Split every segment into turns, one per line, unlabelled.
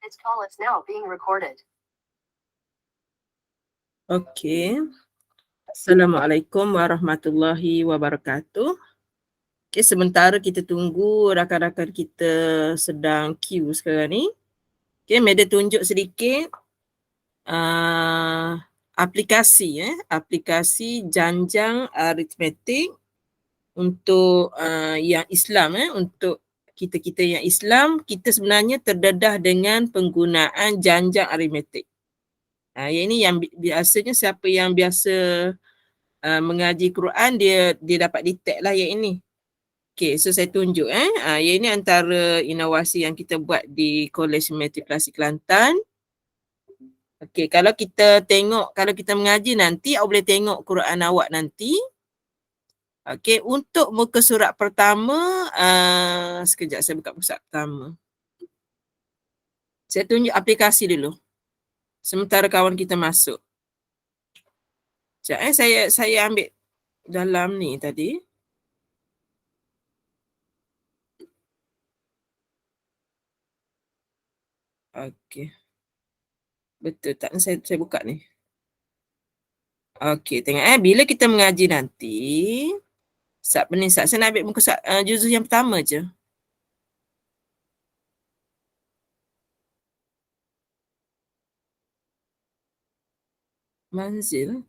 This call is now being recorded.
Okey. Assalamualaikum warahmatullahi wabarakatuh. Okey, sementara kita tunggu rakan-rakan kita sedang queue sekarang ni. Okey, Meda tunjuk sedikit aplikasi Janjang Aritmetik untuk yang Islam, untuk kita yang Islam, kita sebenarnya terdedah dengan penggunaan Janjang Aritmetik. Yang ini yang biasanya siapa yang biasa mengaji Quran dia dapat detect lah yang ini. Okay, so saya tunjuk yang ini antara inovasi yang kita buat di Kolej Matrikulasi Kelantan. Okay, kalau kita tengok, kalau kita mengaji nanti, awak boleh tengok Quran awak nanti. Okay, untuk muka surat pertama, sekejap saya buka muka surat pertama. Saya tunjuk aplikasi dulu. Sementara kawan kita masuk. Sekejap saya ambil dalam ni tadi. Okey. Betul tak? Saya buka ni. Okey, tengok bila kita mengaji nanti, saya nak ambil muka surat juzuz yang pertama je. Manzil.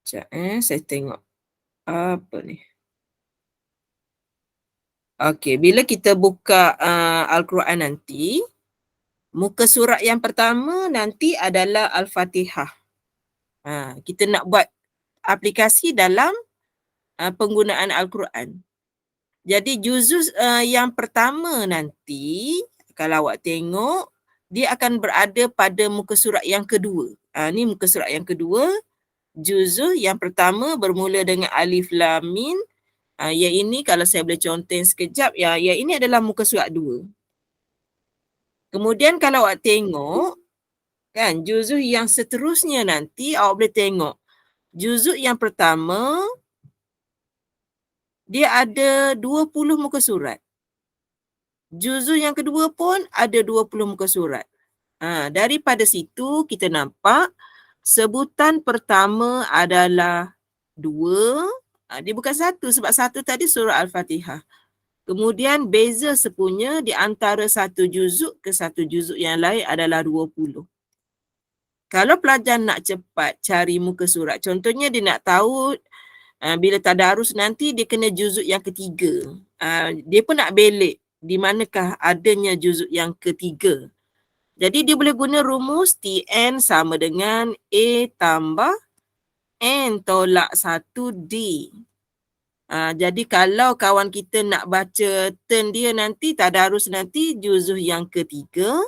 Sekejap saya tengok apa ni. Okey, bila kita buka Al-Quran nanti, muka surat yang pertama nanti adalah Al-Fatihah. Kita nak buat aplikasi dalam penggunaan Al-Quran. Jadi juzuz yang pertama nanti, kalau awak tengok, dia akan berada pada muka surat yang kedua. Ni muka surat yang kedua. Juzuz yang pertama bermula dengan Alif Lam Mim. Yang ini kalau saya boleh contoh sekejap, yang ini adalah muka surat 2. Kemudian kalau awak tengok, kan, juzuz yang seterusnya nanti awak boleh tengok. Juzuz yang pertama, dia ada 20 muka surat. Juzuz yang kedua pun ada 20 muka surat. Daripada situ kita nampak sebutan pertama adalah 2. Dia bukan 1 sebab 1 tadi surah Al-Fatihah. Kemudian beza sepunya di antara satu juzuk ke satu juzuk yang lain adalah 20. Kalau pelajar nak cepat cari muka surat, contohnya dia nak tahu bila tadarus nanti dia kena juzuk yang ketiga. Dia pun nak belik di manakah adanya juzuk yang ketiga. Jadi dia boleh guna rumus TN sama dengan A tambah N tolak 1D. Jadi kalau kawan kita nak baca turn dia nanti, tadarus nanti, juzuk yang ketiga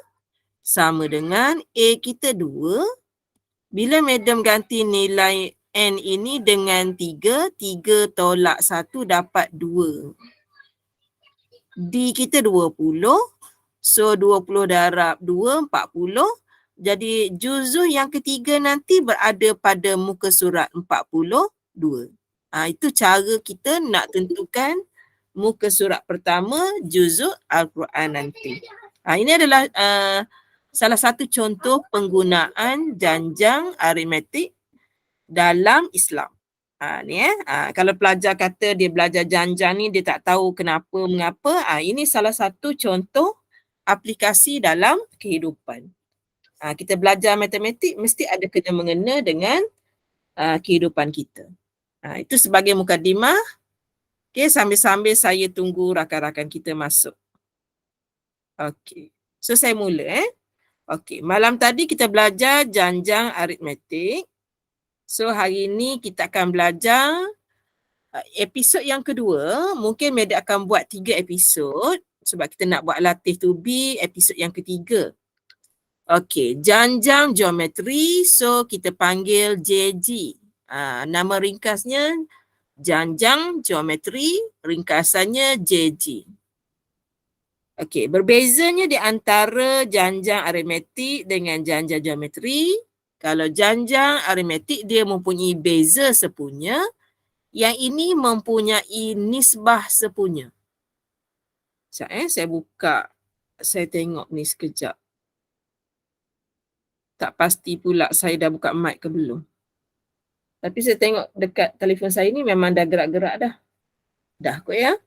sama dengan A kita 2. Bila madam ganti nilai N ini dengan 3, 3 tolak 1 dapat 2. D kita 20. So 20 darab 2, 40. Jadi juzuz yang ketiga nanti berada pada muka surat 42. Itu cara kita nak tentukan muka surat pertama juzuz Al-Quran nanti. Ini adalah salah satu contoh penggunaan Janjang Aritmetik dalam Islam. Kalau pelajar kata dia belajar Janjang ni dia tak tahu kenapa mengapa, ini salah satu contoh aplikasi dalam kehidupan. Kita belajar matematik mesti ada kena mengena dengan kehidupan kita. Itu sebagai mukadimah. Okay, sambil-sambil saya tunggu rakan-rakan kita masuk. Okay, so saya mula. Okay, malam tadi kita belajar Janjang Aritmetik. So hari ini kita akan belajar episod yang kedua. Mungkin Meda akan buat 3 episod sebab kita nak buat latih to be episod yang ketiga. Okey, Janjang Geometri, so kita panggil JG. Nama ringkasnya Janjang Geometri, ringkasannya JG. Okey, berbezanya di antara Janjang Aritmetik dengan Janjang Geometri. Kalau Janjang Aritmetik dia mempunyai beza sepunya, yang ini mempunyai nisbah sepunya. Sekejap saya buka Saya tengok ni sekejap. Tak pasti pula saya dah buka mic ke belum. Tapi saya tengok dekat telefon saya ni memang dah gerak-gerak dah. Dah kot ya.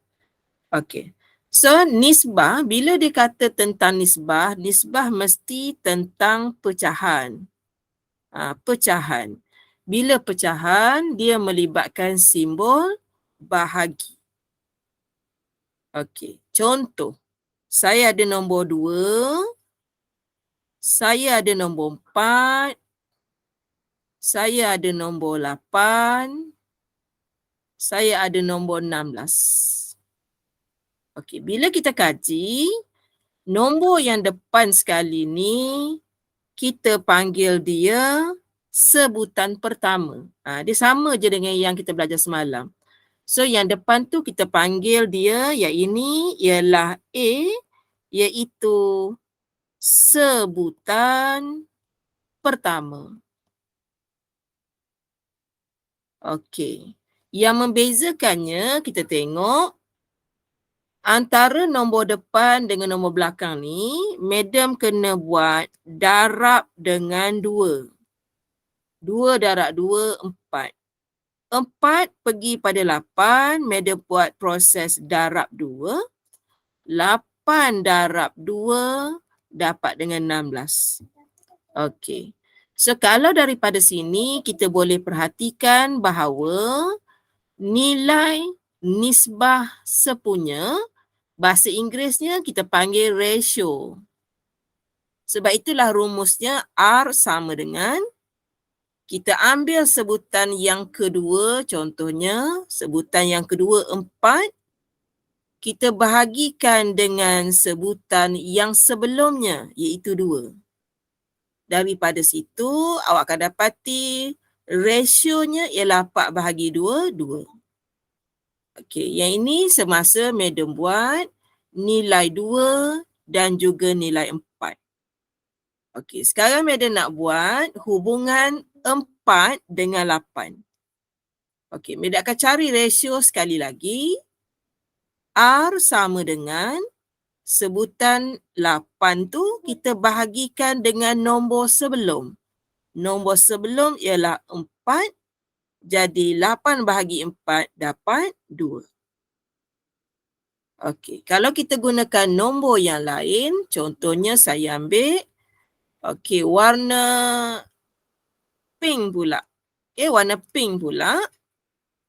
Okey. So nisbah, bila dia kata tentang nisbah, nisbah mesti tentang pecahan. Pecahan. Bila pecahan, dia melibatkan simbol bahagi. Okey. Contoh, saya ada nombor 2, saya ada nombor 4, saya ada nombor 8, saya ada nombor 16. Okey, bila kita kaji, nombor yang depan sekali ni, kita panggil dia sebutan pertama. Dia sama je dengan yang kita belajar semalam. So yang depan tu kita panggil dia, yang ini ialah A, iaitu sebutan pertama. Okey. Yang membezakannya kita tengok antara nombor depan dengan nombor belakang ni, madam kena buat darab dengan 2. 2 darab 2, 4. 4 pergi pada 8, madam buat proses darab 2. 8 darab 2 dapat dengan 16. Okey. So kalau daripada sini kita boleh perhatikan bahawa nilai nisbah sepunya, bahasa Inggerisnya kita panggil ratio. Sebab itulah rumusnya R sama dengan, kita ambil sebutan yang kedua, contohnya sebutan yang kedua 4, kita bahagikan dengan sebutan yang sebelumnya iaitu 2. Daripada situ awak akan dapati rasionya ialah 4 bahagi 2, 2. Okey, yang ini semasa madam buat nilai 2 dan juga nilai 4. Okey, sekarang madam nak buat hubungan 4 dengan 8. Okey, madam akan cari rasio sekali lagi. R sama dengan sebutan 8 tu kita bahagikan dengan nombor sebelum. Nombor sebelum ialah 4. Jadi 8 bahagi 4 dapat 2. Okey, kalau kita gunakan nombor yang lain, contohnya saya ambil warna pink pula. Warna pink pula.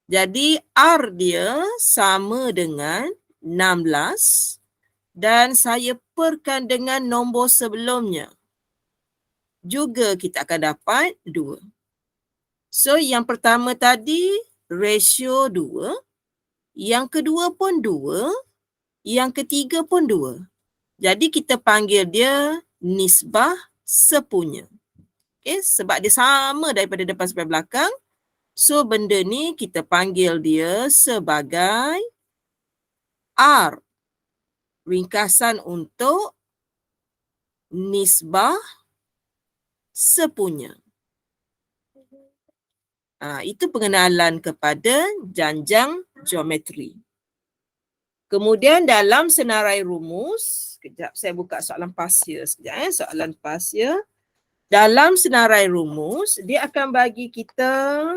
Jadi R dia sama dengan 16 dan saya perkan dengan nombor sebelumnya. Juga kita akan dapat 2. So yang pertama tadi ratio 2, yang kedua pun 2, yang ketiga pun 2. Jadi kita panggil dia nisbah sepunya. Okay, sebab dia sama daripada depan sampai belakang. So benda ni kita panggil dia sebagai R. Ringkasan untuk nisbah sepunya. Itu pengenalan kepada janjang geometri. Kemudian dalam senarai rumus, kejap saya buka soalan pasir sekejap. Soalan pasir. Dalam senarai rumus, dia akan bagi kita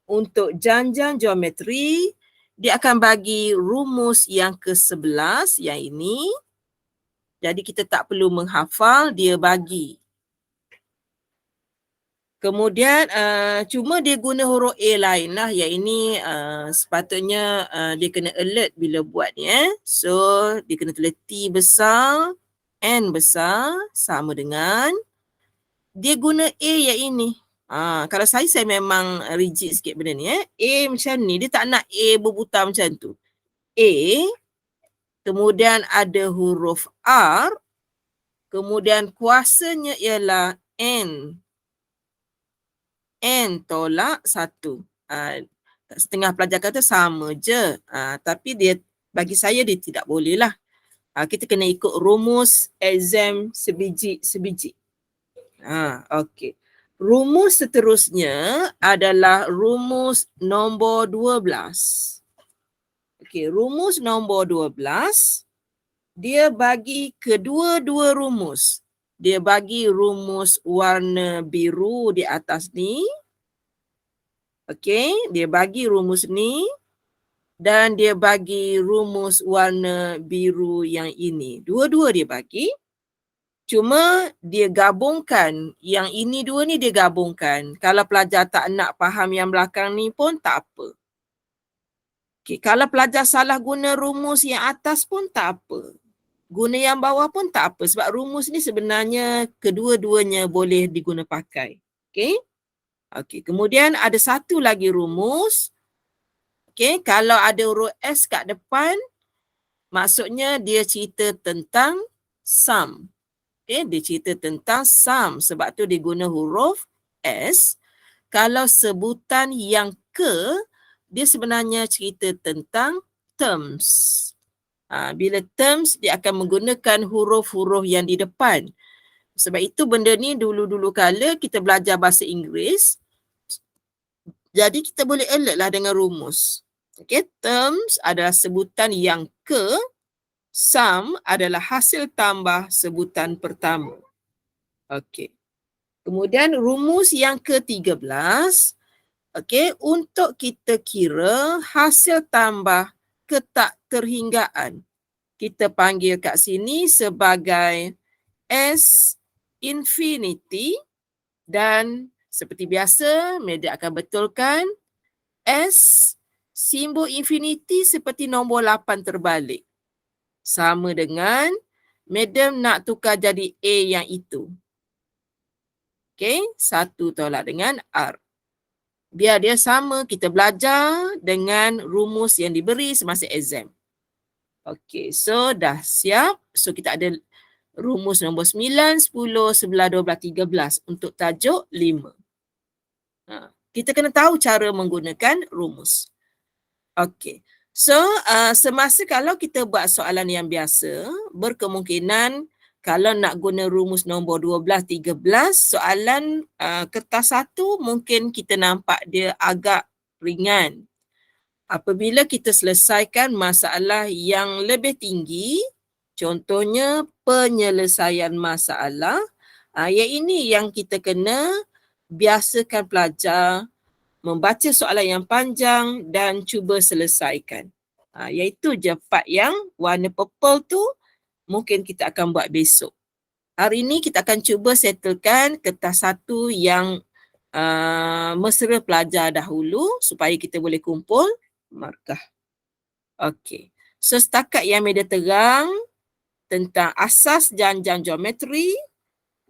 untuk janjang geometri, dia akan bagi rumus yang ke-11 yang ini. Jadi kita tak perlu menghafal, dia bagi. Kemudian cuma dia guna huruf A lain lah. Yang ini sepatutnya dia kena alert bila buat ni. So dia kena tulis T besar, N besar sama dengan, dia guna A yang ini. Kalau saya memang rigid sikit benda ni. A macam ni, dia tak nak A berbutar macam tu. A, kemudian ada huruf R, kemudian kuasanya ialah N. N tolak 1. Setengah pelajar kata sama je. Tapi dia, bagi saya dia tidak boleh lah. Kita kena ikut rumus exam sebiji. Okey. Rumus seterusnya adalah rumus nombor 12. Okey, rumus nombor 12 dia bagi kedua-dua rumus. Dia bagi rumus warna biru di atas ni. Okey, dia bagi rumus ni dan dia bagi rumus warna biru yang ini. Dua-dua dia bagi. Cuma dia gabungkan. Yang ini dua ni dia gabungkan. Kalau pelajar tak nak faham yang belakang ni pun tak apa. Okay, kalau pelajar salah guna rumus yang atas pun tak apa. Guna yang bawah pun tak apa. Sebab rumus ni sebenarnya kedua-duanya boleh diguna pakai. Okay. Okay. Kemudian ada satu lagi rumus. Okay. Kalau ada huruf S kat depan, maksudnya dia cerita tentang sum. Okay. Dia cerita tentang sum. Sebab tu dia guna huruf S. Kalau sebutan yang ke, dia sebenarnya cerita tentang terms. Bila terms, dia akan menggunakan huruf-huruf yang di depan. Sebab itu benda ni dulu-dulu kala kita belajar bahasa Inggeris. Jadi kita boleh alert lah dengan rumus. Okay, terms adalah sebutan yang ke, sum adalah hasil tambah sebutan pertama. Okay. Kemudian rumus yang ke-13. Okay, untuk kita kira hasil tambah ketakterhinggaan. Kita panggil kat sini sebagai S infinity dan seperti biasa, Madam akan betulkan S simbol infinity seperti nombor 8 terbalik. Sama dengan Madam nak tukar jadi A yang itu. Okay, 1 tolak dengan R. Biar dia sama, kita belajar dengan rumus yang diberi semasa exam. Okay, so dah siap. So kita ada rumus nombor 9, 10, 11, 12, 13 untuk tajuk 5. Kita kena tahu cara menggunakan rumus. Okay, so semasa kalau kita buat soalan yang biasa, berkemungkinan kalau nak guna rumus nombor 12, 13, soalan kertas 1 mungkin kita nampak dia agak ringan. Apabila kita selesaikan masalah yang lebih tinggi, contohnya penyelesaian masalah, yang ini yang kita kena biasakan pelajar membaca soalan yang panjang dan cuba selesaikan. Iaitu je part yang warna purple tu mungkin kita akan buat besok. Hari ini kita akan cuba settlekan kertas 1 yang mesra pelajar dahulu supaya kita boleh kumpul markah. Okey. So setakat yang Madam terang tentang asas janjang geometri,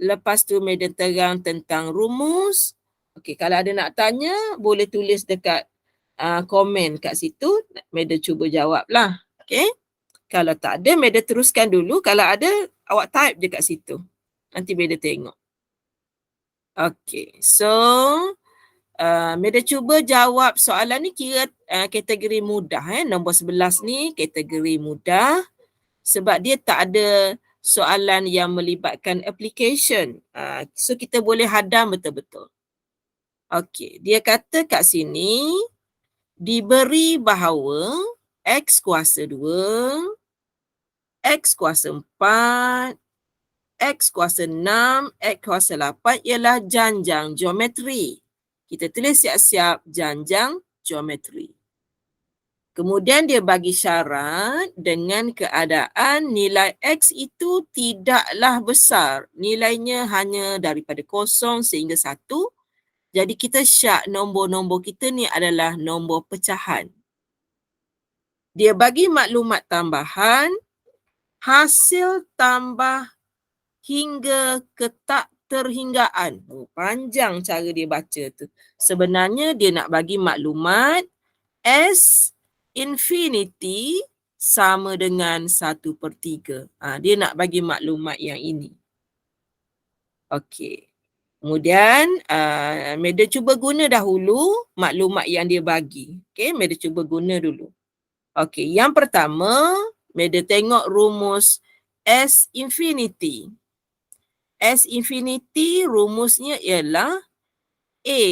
lepas tu Madam terang tentang rumus. Okey, kalau ada nak tanya boleh tulis dekat komen kat situ, Madam cuba jawablah. Okey. Kalau tak ada, Madam teruskan dulu. Kalau ada, awak type je kat situ. Nanti Madam tengok. Okey, so Madam cuba jawab soalan ni kira kategori mudah. Nombor 11 ni kategori mudah sebab dia tak ada soalan yang melibatkan application. So kita boleh hadam betul-betul. Okey, dia kata kat sini diberi bahawa X kuasa 2, X kuasa 4, X kuasa 6, X kuasa 8 ialah janjang geometri. Kita tulis siap-siap janjang geometri. Kemudian dia bagi syarat dengan keadaan nilai X itu tidaklah besar. Nilainya hanya daripada 0 sehingga 1. Jadi kita syak nombor-nombor kita ni adalah nombor pecahan. Dia bagi maklumat tambahan, hasil tambah hingga ketakterhinggaan. Panjang cara dia baca tu. Sebenarnya dia nak bagi maklumat S infinity sama dengan 1/3. Dia nak bagi maklumat yang ini. Okey. Kemudian, Madam cuba guna dahulu maklumat yang dia bagi. Okey, Madam cuba guna dulu. Okey, yang pertama, Madam tengok rumus S infinity. S infinity rumusnya ialah A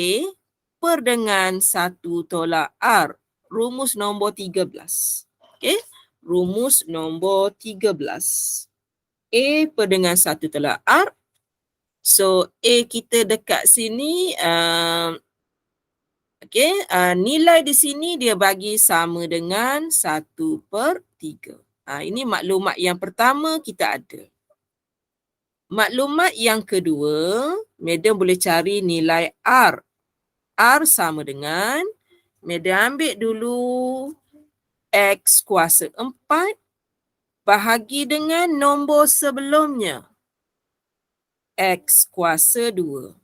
per dengan 1 tolak R. Rumus nombor 13. Okay. rumus nombor 13. A per dengan 1 tolak R. So, A kita dekat sini, nilai di sini dia bagi sama dengan 1/3. Ini maklumat yang pertama kita ada. Maklumat yang kedua, madam boleh cari nilai R. R sama dengan, madam ambil dulu X kuasa 4 bahagi dengan nombor sebelumnya, X kuasa 2.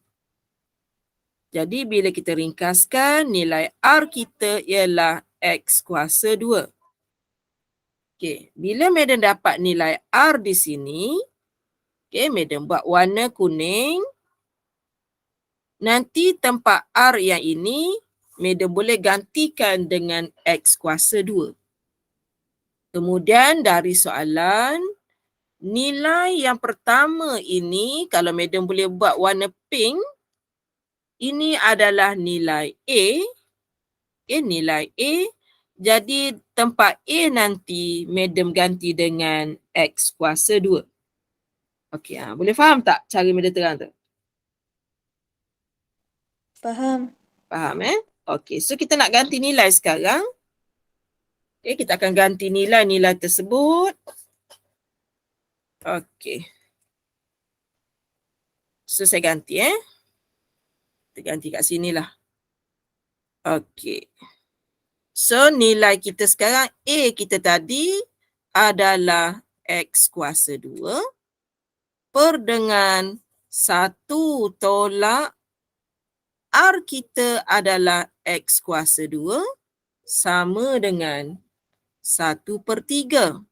Jadi bila kita ringkaskan, nilai R kita ialah X kuasa 2. Okey, bila madam dapat nilai R di sini, madam buat warna kuning. Nanti tempat R yang ini, madam boleh gantikan dengan X kuasa 2. Kemudian dari soalan, nilai yang pertama ini, kalau madam boleh buat warna pink, ini adalah nilai A. Nilai A. Jadi tempat A nanti, madam ganti dengan X kuasa 2. Okey, boleh faham tak cara madam terang tu?
Faham.
Faham Okey, so kita nak ganti nilai sekarang. Kita akan ganti nilai-nilai tersebut. Okey. So saya ganti Kita ganti kat sinilah. Okey. So nilai kita sekarang A kita tadi adalah X kuasa 2 per dengan 1 tolak R kita adalah X kuasa 2 sama dengan 1/3.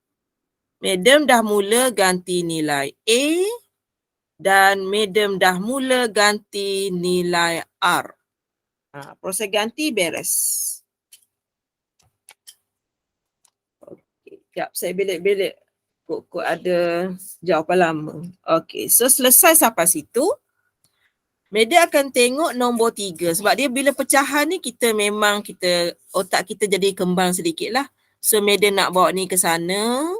Madam dah mula ganti nilai A dan madam dah mula ganti nilai R. Proses ganti beres. Okey, sekejap saya belik-belik. Kok ada jawapan lama. Okey, so selesai sampai situ. Madam akan tengok nombor 3 sebab dia bila pecahan ni otak kita jadi kembang sedikit lah. So madam nak bawa ni ke sana.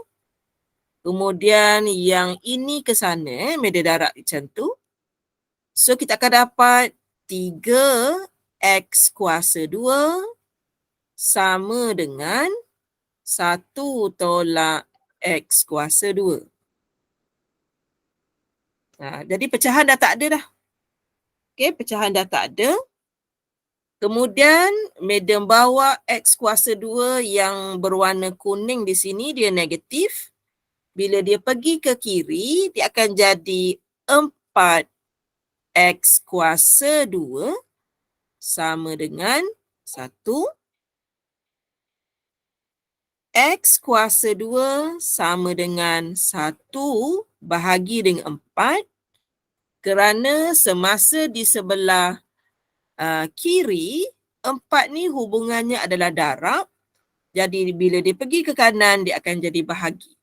Kemudian yang ini ke sana, madam darab macam tu. So kita akan dapat 3X kuasa 2 sama dengan 1 tolak X kuasa 2. Jadi pecahan dah tak ada dah. Pecahan dah tak ada. Kemudian, madam bawa X kuasa 2 yang berwarna kuning di sini, dia negatif. Bila dia pergi ke kiri, dia akan jadi 4X kuasa 2 sama dengan 1. X kuasa 2 sama dengan 1 bahagi dengan 4. Kerana semasa di sebelah kiri, 4 ni hubungannya adalah darab. Jadi bila dia pergi ke kanan, dia akan jadi bahagi.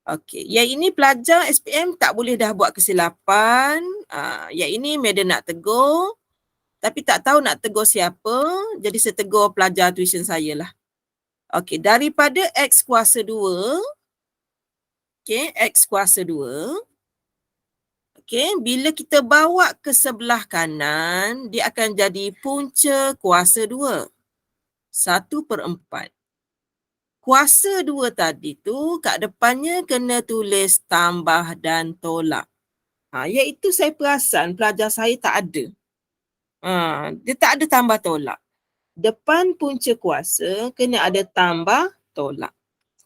Okey, yang ini pelajar SPM tak boleh dah buat kesilapan. Yang ini madam nak tegur. Tapi tak tahu nak tegur siapa. Jadi saya tegur pelajar tuition saya lah. Okey, daripada X kuasa 2. X kuasa 2. Bila kita bawa ke sebelah kanan, dia akan jadi punca kuasa 2. 1/4. Kuasa 2 tadi tu, kat depannya kena tulis tambah dan tolak. Iaitu saya perasan pelajar saya tak ada. Dia tak ada tambah tolak. Depan punca kuasa, kena ada tambah tolak.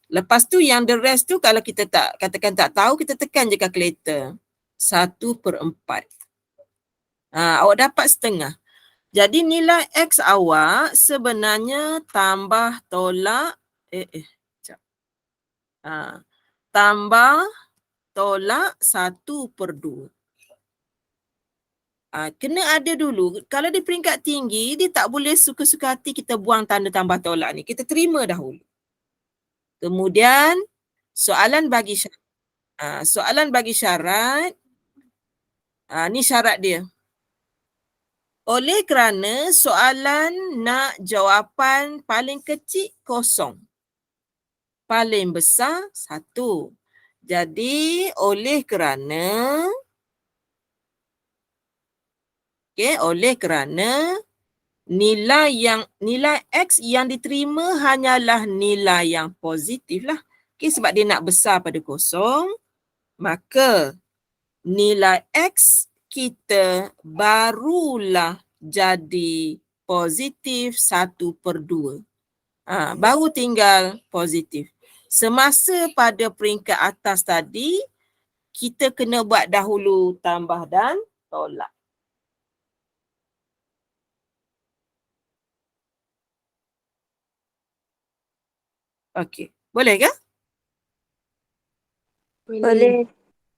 Lepas tu yang the rest tu kalau kita katakan tak tahu, kita tekan je kalkulator. 1/4. Awak dapat setengah. Jadi nilai X awak sebenarnya tambah tolak. Tambah tolak 1/2. Kena ada dulu. Kalau di peringkat tinggi, dia tak boleh suka-suka hati kita buang tanda tambah tolak ni. Kita terima dahulu. Kemudian, soalan bagi syarat. Ni syarat dia. Oleh kerana soalan nak jawapan paling kecil kosong. paling besar 1. Jadi oleh kerana nilai X yang diterima hanyalah nilai yang positif lah. Sebab dia nak besar pada 0, maka nilai X kita barulah jadi positif 1/2. Baru tinggal positif. Semasa pada peringkat atas tadi, kita kena buat dahulu tambah dan tolak. Okey, boleh ke?
Boleh.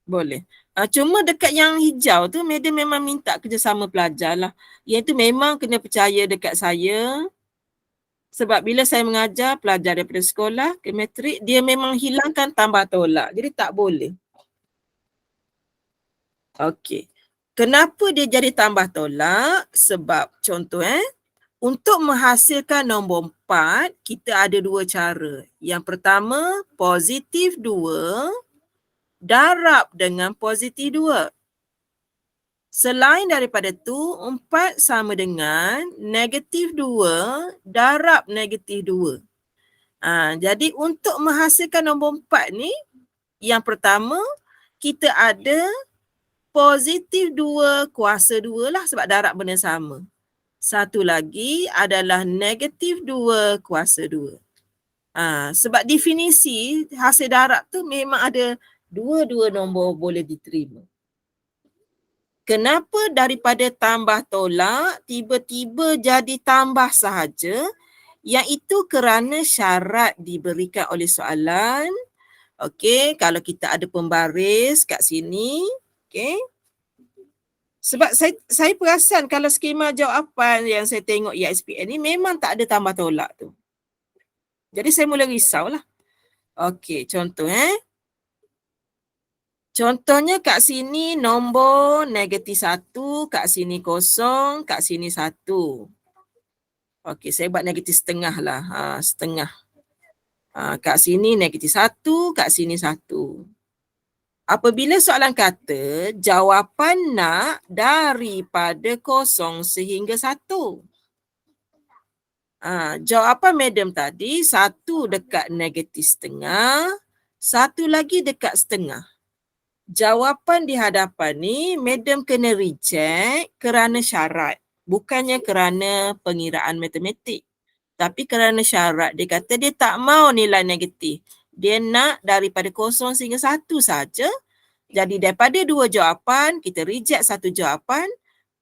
Boleh. Cuma dekat yang hijau tu, madam memang minta kerjasama pelajar lah. Yang tu memang kena percaya dekat saya. Sebab bila saya mengajar pelajar daripada sekolah ke matrik, dia memang hilangkan tambah tolak. Jadi tak boleh. Okey. Kenapa dia jadi tambah tolak? Sebab contoh untuk menghasilkan nombor 4, kita ada 2 cara. Yang pertama, positif 2 darab dengan positif 2. Selain daripada tu, 4 sama dengan negatif 2 darab negatif 2. Jadi untuk menghasilkan nombor 4 ni, yang pertama, kita ada positif 2 kuasa 2 lah sebab darab benda sama. Satu lagi adalah negatif 2 kuasa 2. Sebab definisi hasil darab tu memang ada dua-dua nombor boleh diterima. Kenapa daripada tambah tolak tiba-tiba jadi tambah sahaja? Yang itu kerana syarat diberikan oleh soalan. Okey, kalau kita ada pembaris kat sini, okey. Sebab saya perasan kalau skema jawapan yang saya tengok EXPN ni memang tak ada tambah tolak tu. Jadi saya mula risaulah. Okey, contoh Contohnya kat sini nombor negatif 1, kat sini 0, kat sini 1. Okey, saya buat negatif setengah lah. Setengah. Kat sini negatif 1, kat sini 1. Apabila soalan kata jawapan nak daripada 0 sehingga 1. Jawapan madam tadi 1 dekat negatif setengah, 1 lagi dekat setengah. Jawapan di hadapan ni madam kena reject kerana syarat. Bukannya kerana pengiraan matematik. Tapi kerana syarat. Dia kata dia tak mau nilai negatif. Dia nak daripada 0 sehingga 1 saja. Jadi daripada 2 jawapan, kita reject 1 jawapan,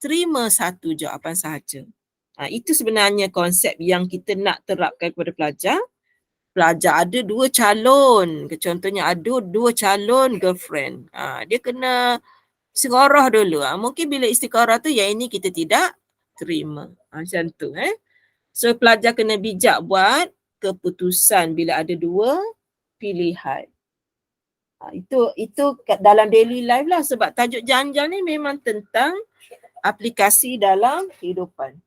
terima 1 jawapan sahaja. Itu sebenarnya konsep yang kita nak terapkan kepada pelajar. Pelajar ada 2 calon. Contohnya ada 2 calon girlfriend. Dia kena istiqarah dulu. Mungkin bila istiqarah tu yang ini kita tidak terima. Macam tu. So pelajar kena bijak buat keputusan bila ada 2 pilihan. Itu dalam daily life lah sebab tajuk janjang ni memang tentang aplikasi dalam kehidupan.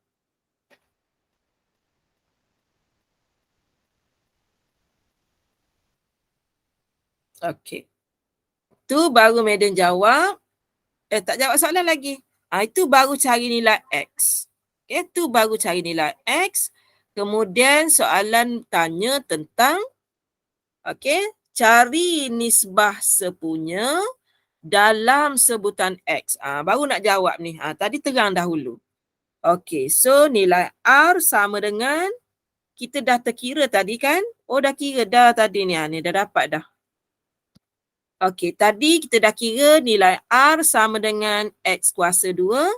Okey. Tu baru madam jawab. Tak jawab soalan lagi. Itu baru cari nilai X. Okay, tu baru cari nilai X. Kemudian soalan tanya tentang cari nisbah sepunya dalam sebutan X. Baru nak jawab ni. Tadi terang dahulu. Okey, so nilai R sama dengan kita dah terkira tadi kan? Dah kira dah tadi ni. Ni dah dapat dah. Okey, tadi kita dah kira nilai R sama dengan X kuasa 2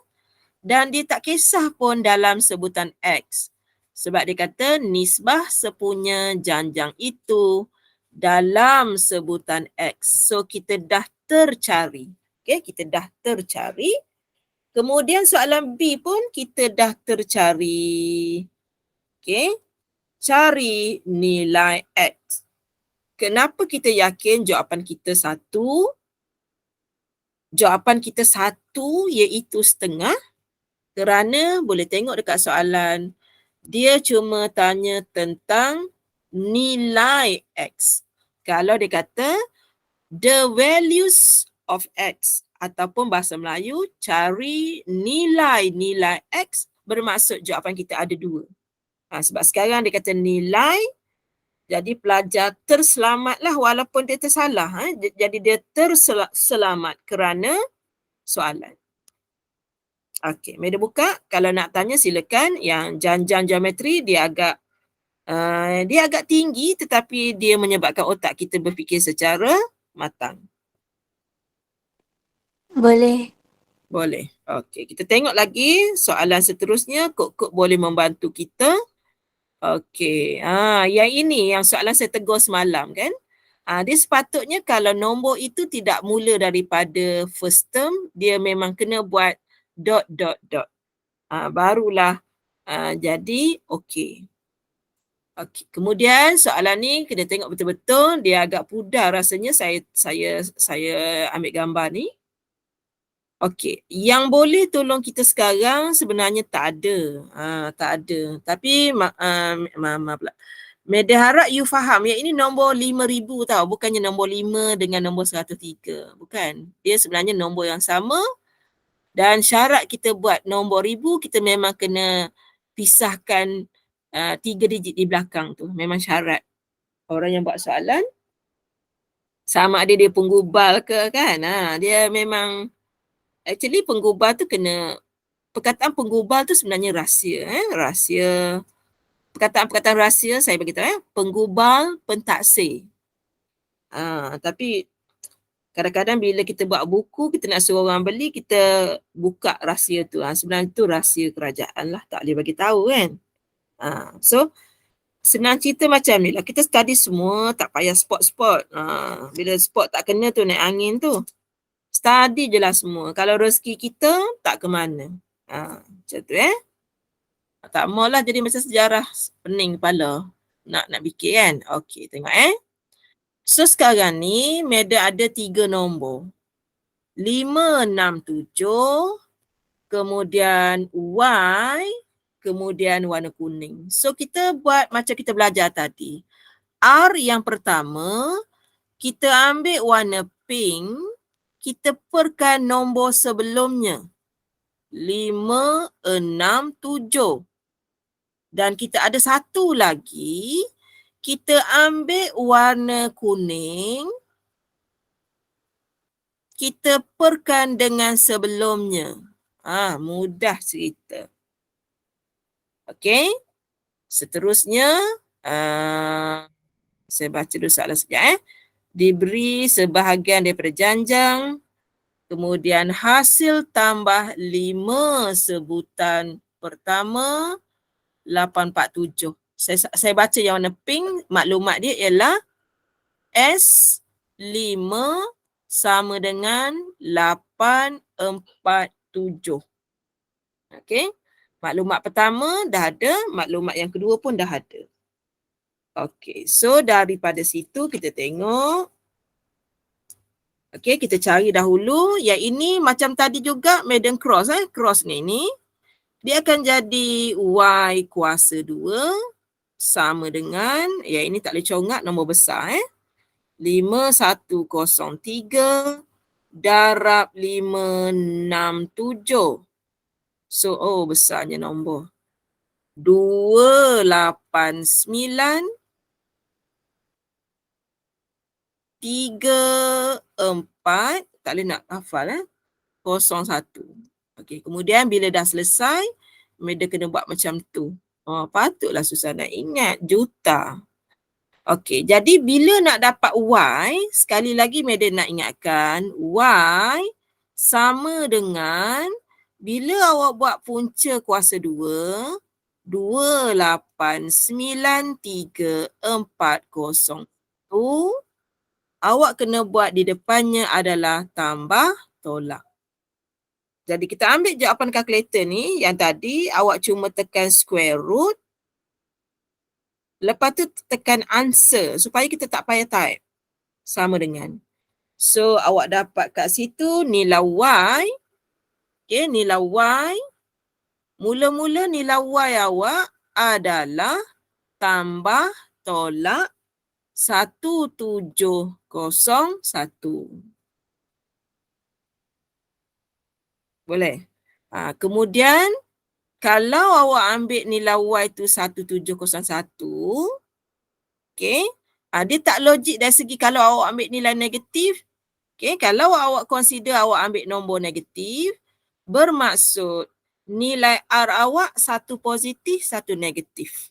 dan dia tak kisah pun dalam sebutan X. Sebab dia kata nisbah sepunya janjang itu dalam sebutan X. So kita dah tercari. Okay, kita dah tercari. Kemudian soalan B pun kita dah tercari. Okay, cari nilai X. Kenapa kita yakin jawapan kita 1? Jawapan kita 1 iaitu setengah. Kerana boleh tengok dekat soalan, dia cuma tanya tentang nilai X. Kalau dia kata the values of X ataupun bahasa Melayu cari nilai-nilai X, bermaksud jawapan kita ada dua. Sebab sekarang dia kata nilai, jadi pelajar terselamatlah walaupun dia tersalah. Jadi dia terselamat kerana soalan. Okey, meja buka. Kalau nak tanya silakan. Yang janjang geometri dia agak tinggi tetapi dia menyebabkan otak kita berfikir secara matang.
Boleh.
Boleh. Okey, kita tengok lagi soalan seterusnya. Kok boleh membantu kita. Okey, yang ini yang soalan saya tegur semalam kan. Dia sepatutnya kalau nombor itu tidak mula daripada first term, dia memang kena buat dot. Barulah jadi okey. Okey, kemudian soalan ni kena tengok betul-betul, dia agak pudar rasanya. Saya ambil gambar ni. Okey, yang boleh tolong kita sekarang sebenarnya tak ada. Tak ada. Tapi maaf pula. Media harap you faham yang ini nombor 5,000 tau. Bukannya nombor 5 dengan nombor 103. Bukan. Dia sebenarnya nombor yang sama. Dan syarat kita buat nombor 1,000, kita memang kena pisahkan 3 digit di belakang tu. Memang syarat. Orang yang buat soalan, sama ada dia penggubal ke kan. Dia memang, actually penggubal tu kena, perkataan penggubal tu sebenarnya rahsia. Rahsia. Perkataan-perkataan rahsia saya beritahu penggubal pentaksir. Tapi kadang-kadang bila kita buat buku, kita nak suruh orang beli, kita buka rahsia tu. Sebenarnya tu rahsia kerajaan lah, tak boleh bagi tahu kan. So senang cerita macam ni lah. Kita study semua, tak payah spot-spot. Bila spot tak kena tu naik angin tu. Study je lah semua. Kalau rezeki kita tak ke mana. Macam tu tak maulah jadi macam sejarah pening kepala. Nak fikir kan. Okey, tengok So sekarang ni Meda ada 3 nombor. 5, 6, 7. Kemudian Y. Kemudian warna kuning. So kita buat macam kita belajar tadi. R yang pertama, kita ambil warna pink. Kita perkan nombor sebelumnya. 5, 6, 7. Dan kita ada satu lagi, kita ambil warna kuning, kita perkan dengan sebelumnya. Mudah cerita. Okey. Seterusnya, saya baca dulu soalan sekejap. Diberi sebahagian daripada janjang, kemudian hasil tambah 5 sebutan pertama, 847. Saya baca yang warna pink, maklumat dia ialah S5 sama dengan 847. Okey. Maklumat pertama dah ada, maklumat yang kedua pun dah ada. Okey, so daripada situ kita tengok. Okey, kita cari dahulu. Yang ini macam tadi juga Maiden Cross. Cross ni. Dia akan jadi Y kuasa 2 sama dengan, yang ini tak boleh congak nombor besar 5103 darab 567. So, besarnya nombor. 289 34, tak boleh nak hafal 01. Okey, kemudian bila dah selesai, Meda kena buat macam tu. Patutlah susah nak ingat, juta. Okey, jadi bila nak dapat Y, sekali lagi Meda nak ingatkan, Y sama dengan, bila awak buat punca kuasa 2, 2893401, awak kena buat di depannya adalah tambah tolak. Jadi kita ambil jawapan kalkulator ni, yang tadi awak cuma tekan square root, lepas tu tekan answer supaya kita tak payah type. Sama dengan. So awak dapat kat situ nilai Y. Okay, nilai Y. Mula-mula nilai Y awak adalah tambah tolak 1701. Boleh? Kemudian kalau awak ambil nilai Y tu 1701, okey, dia tak logik dari segi kalau awak ambil nilai negatif. Okey, kalau awak consider awak ambil nombor negatif, bermaksud nilai R awak satu positif, satu negatif.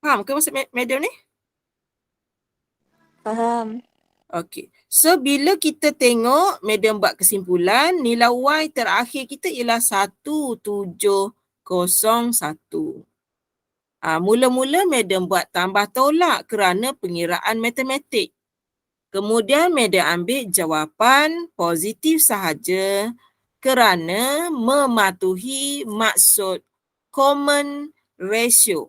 Faham ke maksud medium ni?
Faham.
Okey. So, bila kita tengok medium buat kesimpulan, nilai Y terakhir kita ialah 1701. Mula-mula medium buat tambah tolak kerana pengiraan matematik. Kemudian medium ambil jawapan positif sahaja kerana mematuhi maksud common ratio.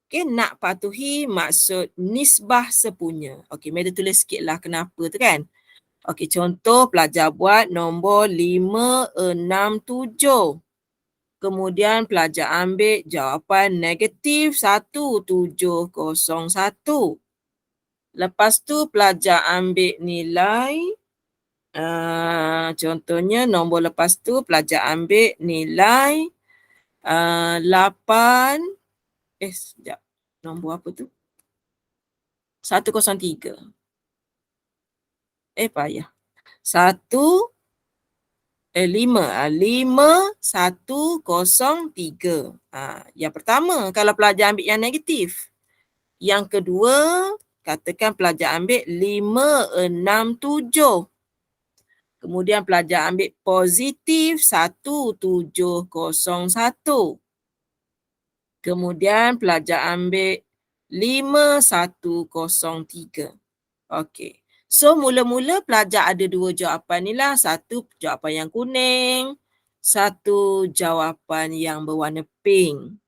Okey, nak patuhi maksud nisbah sepunya. Okey, medium tulis sikitlah kenapa tu kan. Okey, contoh pelajar buat nombor 567. Kemudian pelajar ambil jawapan negatif 1701. Lepas tu pelajar ambil nilai, contohnya nombor lepas tu pelajar ambil nilai 8, sekejap, nombor apa tu? 103. Payah. 5103. Yang pertama kalau pelajar ambil yang negatif. Yang kedua, katakan pelajar ambil 567. Kemudian pelajar ambil positif 1701. Kemudian pelajar ambil 5103. Okey. So, mula-mula pelajar ada dua jawapan ni lah. Satu jawapan yang kuning, satu jawapan yang berwarna pink.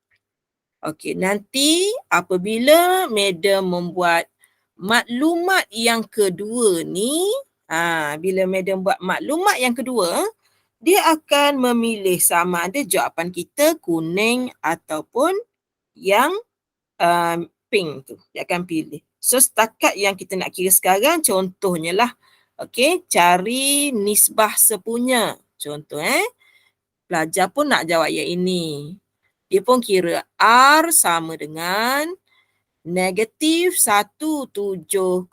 Okey, nanti apabila medium membuat maklumat yang kedua ni, bila medium buat maklumat yang kedua, dia akan memilih sama ada jawapan kita kuning ataupun yang pink tu. Dia akan pilih. So, setakat yang kita nak kira sekarang, contohnya lah. Okey, cari nisbah sepunya. Contoh pelajar pun nak jawab yang ini. Dia pun kira R sama dengan negatif 1701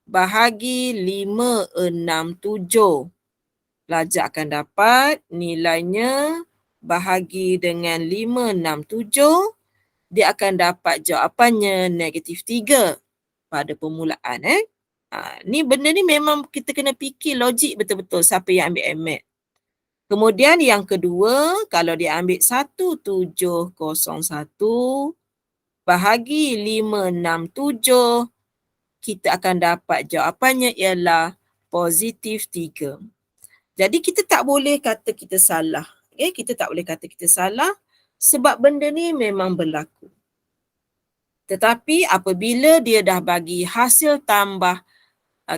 bahagi 567. Pelajar akan dapat nilainya bahagi dengan 567. Dia akan dapat jawapannya negatif 3 pada permulaan. Ni benda ni memang kita kena fikir logik betul-betul siapa yang ambil MAT. Kemudian yang kedua, kalau dia ambil 1701 bahagi 567, kita akan dapat jawapannya ialah positif 3. Jadi kita tak boleh kata kita salah. Kita tak boleh kata kita salah sebab benda ni memang berlaku. Tetapi apabila dia dah bagi hasil tambah,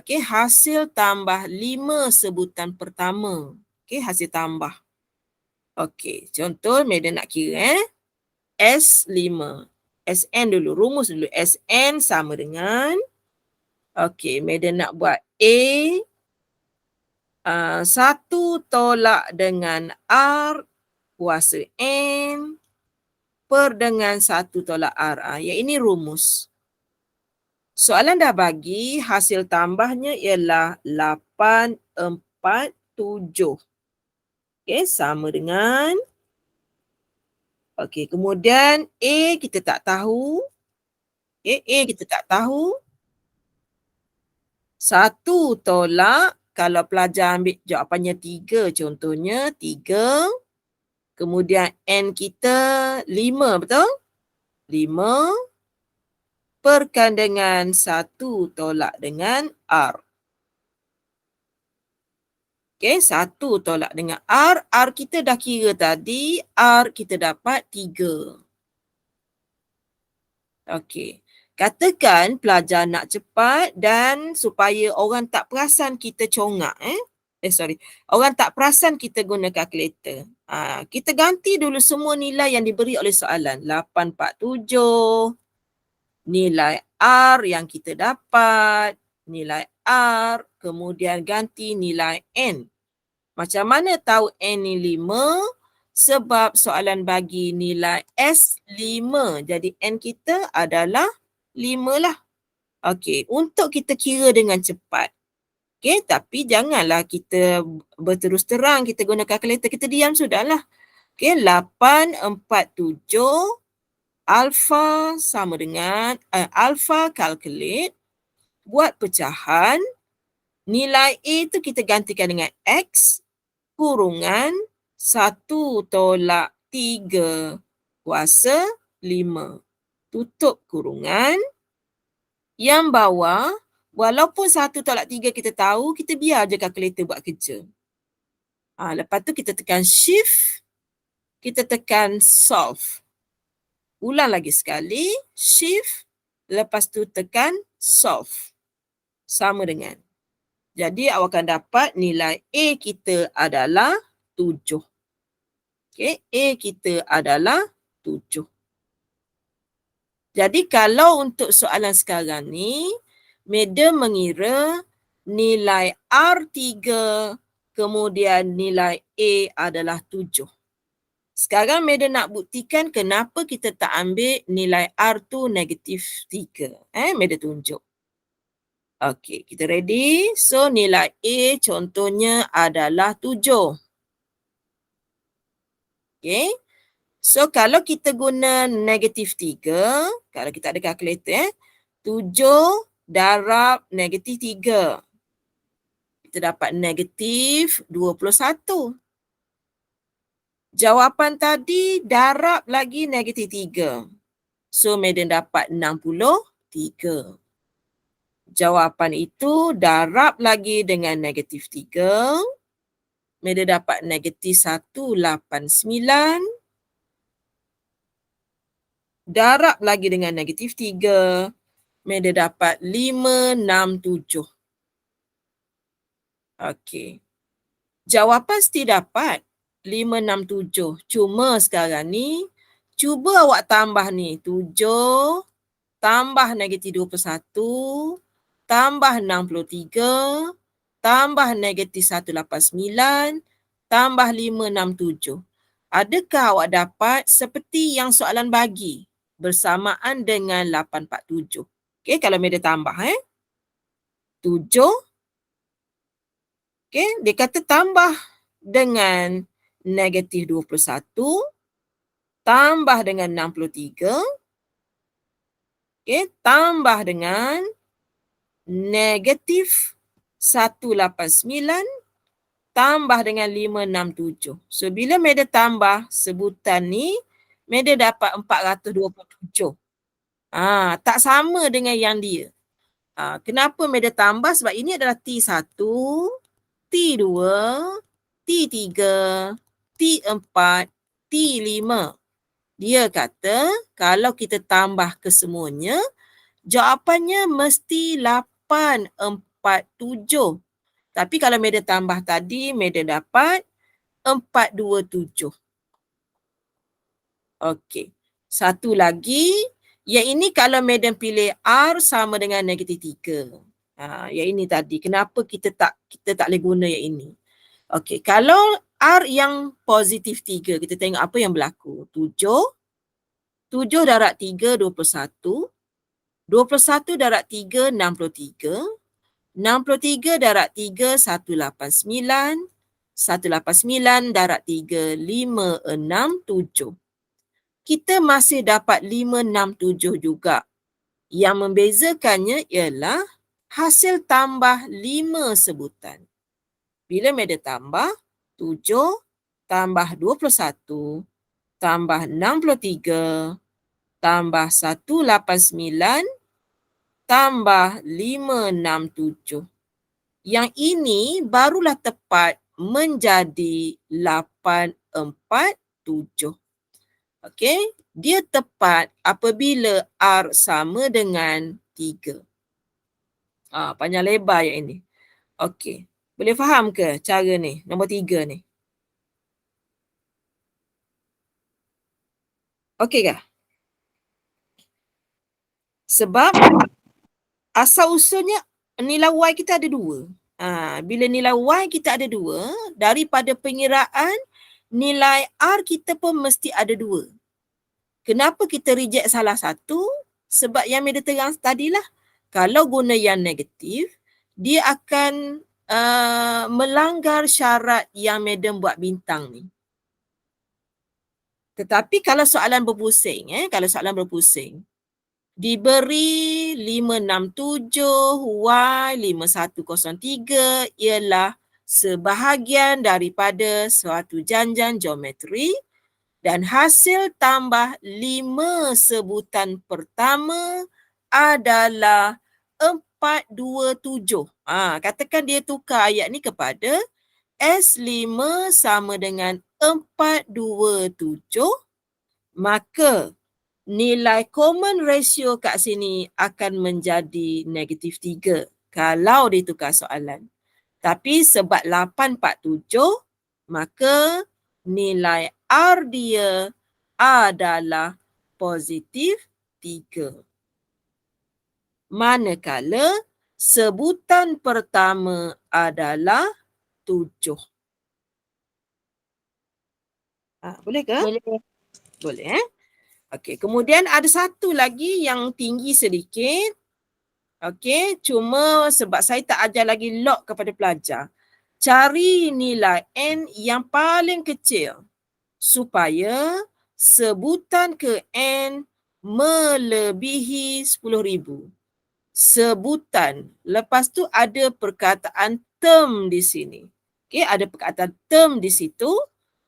hasil tambah 5 sebutan pertama. Hasil tambah. Contoh medium nak kira S5. SN dulu, rumus dulu. SN sama dengan, medium nak buat A 1 tolak dengan R kuasa N per dengan 1 tolak R. Yang ini rumus. Soalan dah bagi hasil tambahnya ialah 847. Sama dengan, kemudian A kita tak tahu. A kita tak tahu. 1 tolak, kalau pelajar ambil jawapannya 3 contohnya, 3. Kemudian N kita 5, betul? 5 perkan dengan 1 tolak dengan R. 1 tolak dengan R. R kita dah kira tadi. R kita dapat 3. Katakan pelajar nak cepat dan supaya orang tak perasan kita congak. Orang tak perasan kita guna kalkulator. Kita ganti dulu semua nilai yang diberi oleh soalan. 847, nilai R yang kita dapat, nilai R, kemudian ganti nilai N. Macam mana tahu N ni 5? Sebab soalan bagi nilai S 5. Jadi N kita adalah 5 lah. Okey, untuk kita kira dengan cepat. Okey, tapi janganlah kita berterus terang, kita guna kalkulator, kita diam sudahlah. Okey, 847 alfa sama dengan alfa calculate, buat pecahan, nilai A tu kita gantikan dengan X kurungan 1 tolak 3 kuasa 5. Tutup kurungan. Yang bawah, walaupun 1 tolak 3 kita tahu, kita biar je kalkulator buat kerja. Lepas tu kita tekan shift, kita tekan solve. Ulang lagi sekali, shift, lepas tu tekan solve. Sama dengan. Jadi awak akan dapat nilai A kita adalah 7. Okay, A kita adalah 7. Jadi kalau untuk soalan sekarang ni, Madam mengira nilai R3 kemudian nilai A adalah 7. Sekarang Madam nak buktikan kenapa kita tak ambil nilai R tu negatif 3. Madam tunjuk. Okey, kita ready. So nilai A contohnya adalah 7. Okey. So kalau kita guna negatif 3, kalau kita ada kalkulator 7 darab negatif 3. Kita dapat negatif 21. Jawapan tadi darab lagi negatif 3. So Madam dapat 63. Jawapan itu darab lagi dengan negatif 3. Madam dapat negatif 189. Darab lagi dengan negatif 3. Madam dapat 567. Okey. Jawapan mesti dapat 567. Cuma sekarang ni, cuba awak tambah ni. 7 tambah negatif 21 tambah 63 tambah negatif 189 tambah 567. Adakah awak dapat seperti yang soalan bagi bersamaan dengan 847? Okey, kalau Madam tambah 7. Okey, dia kata tambah dengan negatif 21 tambah dengan 63. Okey, tambah dengan negatif 189 tambah dengan 567. So bila Madam tambah sebutan ni, Madam dapat 427. Tak sama dengan yang dia. Kenapa Madam tambah? Sebab ini adalah T1, T2, T3, T4, T5. Dia kata kalau kita tambah kesemuanya, jawapannya mesti 847. Tapi kalau Madam tambah tadi, Madam dapat 427. Okey. Satu lagi, yang ini kalau Madam pilih R sama dengan negatif 3. Yang ini tadi. Kenapa kita tak boleh guna yang ini? Okey, kalau R yang positif 3, kita tengok apa yang berlaku. 7 darab 3, 21. 21 darab 3, 63. 63 darab 3, 189. 189 darab 3, 567. Kita masih dapat 567 juga. Yang membezakannya ialah hasil tambah 5 sebutan. Bila Madam tambah 7 tambah 21 tambah 63 tambah 189 tambah 567. Yang ini barulah tepat menjadi 847. Okey, dia tepat apabila R sama dengan 3. Panjang lebar yang ini. Okey, boleh faham ke cara ni? Nombor 3 ni. Okey kah? Sebab asal usulnya nilai Y kita ada 2. Bila nilai Y kita ada 2, daripada pengiraan nilai R kita pun mesti ada 2. Kenapa kita reject salah satu? Sebab yang Meda terang tadilah, kalau guna yang negatif, dia akan melanggar syarat yang Madam buat bintang ni. Tetapi kalau soalan berpusing, diberi 567 Y 5103 ialah sebahagian daripada suatu janjan geometri dan hasil tambah 5 sebutan pertama adalah 427. Katakan dia tukar ayat ni kepada S5 sama dengan 427, maka nilai common ratio kat sini akan menjadi negatif 3 kalau ditukar soalan. Tapi sebab 847, maka nilai R dia adalah positif 3. Manakala sebutan pertama adalah 7. Boleh ke?
Boleh.
Boleh. Okey, kemudian ada satu lagi yang tinggi sedikit. Okey, cuma sebab saya tak ajar lagi log kepada pelajar. Cari nilai N yang paling kecil supaya sebutan ke N melebihi 10,000. Sebutan. Lepas tu ada perkataan term di sini. Okey, ada perkataan term di situ.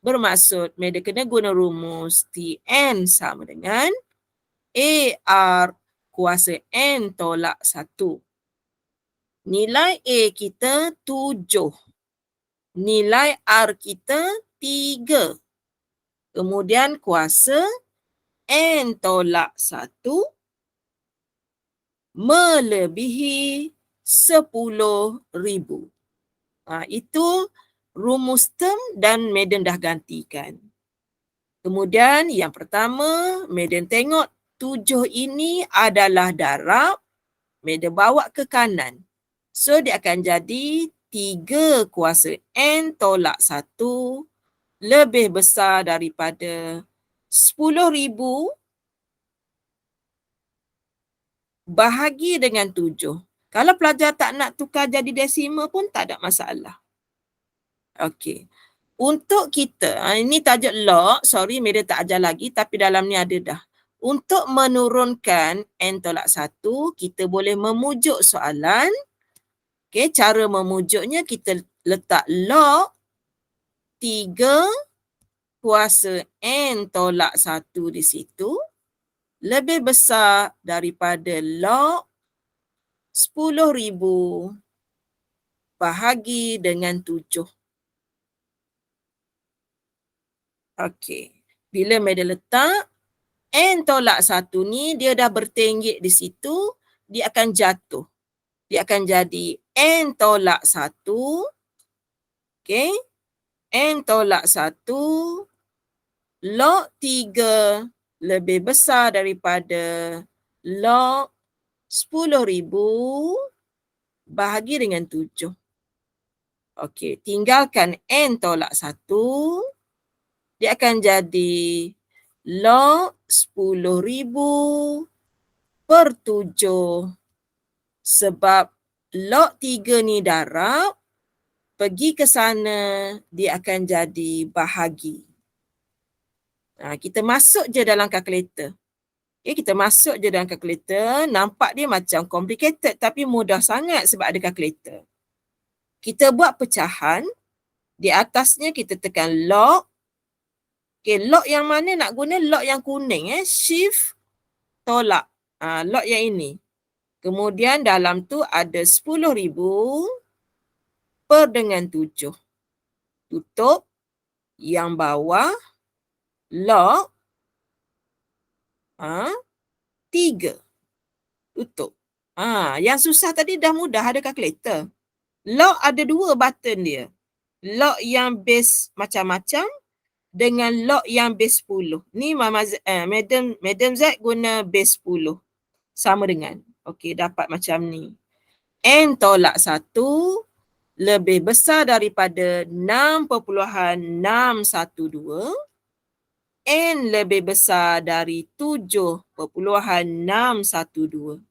Bermaksud Meda kena guna rumus Tn sama dengan AR kuasa N tolak 1. Nilai A kita 7. Nilai R kita 3. Kemudian kuasa N tolak 1 melebihi 10,000. Itu rumus term dan Madam dah gantikan. Kemudian yang pertama, Madam tengok 7 ini adalah darab, Madam bawa ke kanan. So dia akan jadi 3 kuasa N tolak 1 lebih besar daripada 10,000 bahagi dengan 7. Kalau pelajar tak nak tukar jadi desimal pun tak ada masalah. Okey. Untuk kita, ini tajuk log, sorry Meda tak ajar lagi tapi dalam ni ada dah. Untuk menurunkan N tolak 1, kita boleh memujuk soalan. Okey, cara memujuknya kita letak log 3 kuasa N tolak 1 di situ lebih besar daripada log 10,000 bahagi dengan 7. Okey. Bila Meda letak N tolak 1 ni dia dah bertenggek di situ, dia akan jatuh. Dia akan jadi N tolak 1. Okey. N tolak 1 log 3 lebih besar daripada log 10,000 bahagi dengan 7. Okey, tinggalkan N tolak 1. Dia akan jadi log 10,000 per 7. Sebab log 3 ni darab, pergi ke sana, dia akan jadi bahagi. Kita masuk je dalam kalkulator. Kita masuk je dalam kalkulator, nampak dia macam complicated tapi mudah sangat sebab ada kalkulator. Kita buat pecahan, di atasnya kita tekan log. Log yang mana nak guna? Log yang kuning. Shift tolak. Log yang ini. Kemudian dalam tu ada 10,000 per dengan 7. Tutup. Yang bawah log 3. Tutup. Yang susah tadi dah mudah, ada kalkulator. Log ada 2 button dia. Log yang base macam-macam dengan log yang base 10. Ni Madam Z guna base 10. Sama dengan. Okey, dapat macam ni. N tolak 1 lebih besar daripada 6.612. N lebih besar dari 7.612.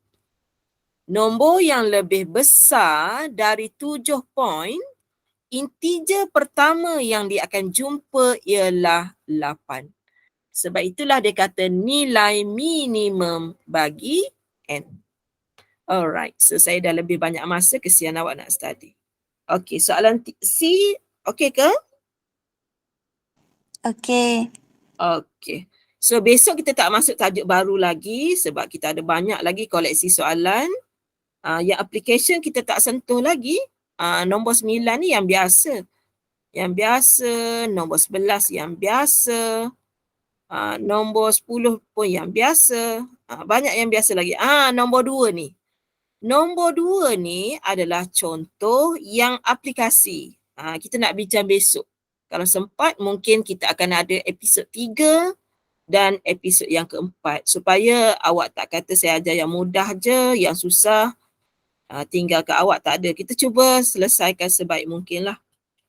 Nombor yang lebih besar dari 7 point, integer pertama yang dia akan jumpa ialah 8. Sebab itulah dia kata nilai minimum bagi N. Alright, so saya dah lebih banyak masa, kesian awak nak study. Okey, soalan C, okey ke?
Okey.
Okey. So besok kita tak masuk tajuk baru lagi sebab kita ada banyak lagi koleksi soalan. Yang application kita tak sentuh lagi. Nombor 9 ni yang biasa. Yang biasa, nombor 11 yang biasa. Nombor 10 pun yang biasa. Banyak yang biasa lagi. Nombor 2 ni. Nombor 2 ni adalah contoh yang aplikasi. Kita nak bincang besok. Kalau sempat mungkin kita akan ada episod 3 dan episod yang keempat. Supaya awak tak kata saya ajar yang mudah je, yang susah tinggalkan awak tak ada. Kita cuba selesaikan sebaik mungkin lah.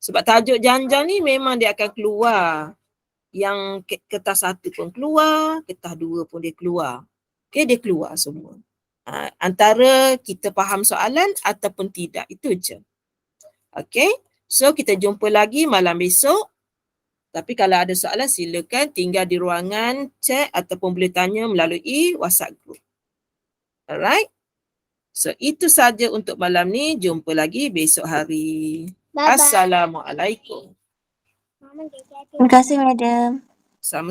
Sebab tajuk janjang ni memang dia akan keluar. Yang kertas 1 pun keluar, kertas 2 pun dia keluar. Okay, dia keluar semua. Antara kita faham soalan ataupun tidak, itu je. Okay, so kita jumpa lagi malam besok. Tapi kalau ada soalan silakan tinggal di ruangan chat ataupun boleh tanya melalui WhatsApp group. Alright. So itu saja untuk malam ni. Jumpa lagi besok hari.
Bye-bye.
Assalamualaikum.
Terima kasih, Madam.
Sama